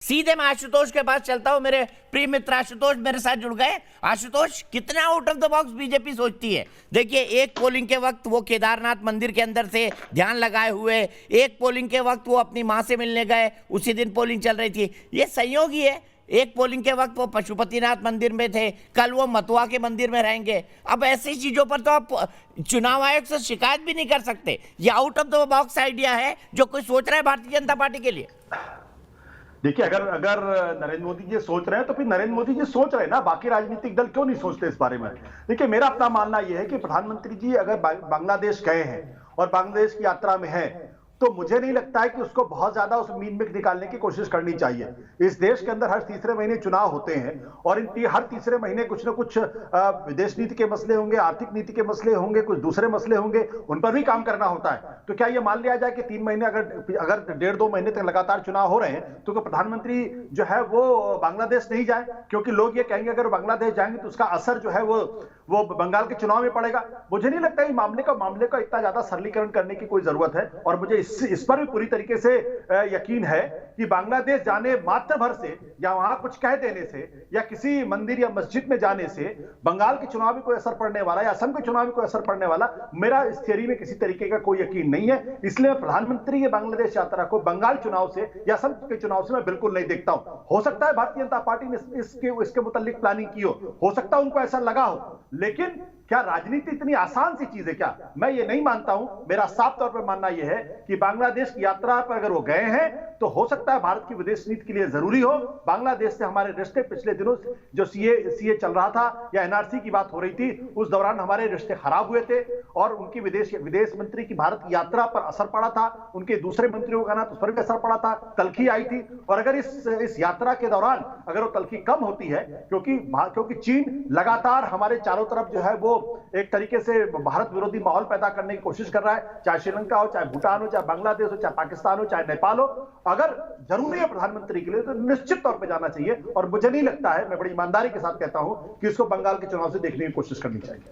सीधे मैं आशुतोष के पास चलता हूं। मेरे प्रिय मित्र आशुतोष मेरे साथ जुड़ गए। आशुतोष, कितना out of the box BJP सोचती है। देखिए, एक पोलिंग के वक्त वो केदारनाथ मंदिर के अंदर से ध्यान लगाए हुए, एक पोलिंग के वक्त वो अपनी मां से मिलने गए, उसी दिन पोलिंग चल रही थी। ये संयोग ही है। एक पोलिंग के वक्त वो पशुपतिनाथ मंदिर में थे, कल वो मथुरा के मंदिर में रहेंगे। अब ऐसी चीजों पर तो आप चुनाव आयोग से शिकायत भी नहीं कर सकते। ये out of the box idea है जो कोई सोच रहा है भारतीय जनता पार्टी के लिए। देखिए, अगर नरेंद्र मोदी जी सोच रहे हैं तो फिर नरेंद्र मोदी जी सोच रहे हैं ना, बाकी राजनीतिक दल क्यों नहीं सोचते इस बारे में। देखिए, मेरा अपना मानना यह है कि प्रधानमंत्री जी अगर बांग्लादेश गए हैं और बांग्लादेश की यात्रा में है तो मुझे नहीं लगता है कि उसको बहुत ज्यादा उस मीन में निकालने की कोशिश करनी चाहिए। इस देश के अंदर हर तीसरे महीने चुनाव होते हैं और हर तीसरे महीने कुछ ना कुछ विदेश नीति के मसले होंगे, आर्थिक नीति के मसले होंगे, कुछ दूसरे मसले होंगे, उन पर भी काम करना होता है। तो क्या यह मान लिया जाए कि 3 महीने अगर 1.5-2 महीने तक लगातार चुनाव हो रहे हैं तो प्रधानमंत्री जो है वो बांग्लादेश नहीं जाए? क्योंकि लोग ये कहेंगे अगर बांग्लादेश जाएंगे तो उसका असर जो है वो बंगाल के चुनाव में पड़ेगा। मुझे नहीं लगता मामले का इतना ज्यादा सरलीकरण करने की कोई जरूरत है। और मुझे इस पर भी पूरी तरीके से यकीन है कि बांग्लादेश जाने मात्र भर से या वहां कुछ कह देने से या किसी मंदिर या मस्जिद में जाने से बंगाल के चुनाव में कोई असर पड़ने वाला या असम के चुनाव में कोई असर पड़ने वाला, मेरा इस थियरी में किसी तरीके का कोई यकीन नहीं है। इसलिए प्रधानमंत्री की बांग्लादेश यात्रा को बंगाल चुनाव से या असम के चुनाव से मैं बिल्कुल नहीं देखता हूं। हो सकता है भारतीय जनता पार्टी ने इसके मुतालिक प्लानिंग की हो सकता है उनको ऐसा लगा हो, लेकिन क्या राजनीति इतनी आसान सी चीज है क्या? मैं ये नहीं मानता हूं। मेरा साफ तौर पर मानना यह है कि बांग्लादेश की यात्रा पर अगर वो गए हैं तो हो सकता है भारत की विदेश नीति के लिए जरूरी हो। बांग्लादेश से हमारे रिश्ते पिछले दिनों जो सीए चल रहा था या एनआरसी की बात हो रही थी, उस दौरान हमारे रिश्ते खराब हुए थे और उनकी विदेश मंत्री की भारत की यात्रा पर असर पड़ा था, उनके दूसरे मंत्रियों का ना तो उस पर भी असर पड़ा था, तलखी आई थी। और अगर इस यात्रा के दौरान अगर वो तलखी कम होती है, क्योंकि चीन लगातार हमारे चारों तरफ जो है वो एक तरीके से भारत विरोधी माहौल पैदा करने की कोशिश कर रहा है, चाहे श्रीलंका हो, चाहे भूटान हो, चाहे बांग्लादेश हो, चाहे पाकिस्तान हो, चाहे नेपाल हो। अगर जरूरी है प्रधानमंत्री के लिए तो निश्चित तौर पर जाना चाहिए। और मुझे नहीं लगता है, मैं बड़ी ईमानदारी के साथ कहता हूं, कि इसको बंगाल के चुनाव से देखने की कोशिश करनी चाहिए।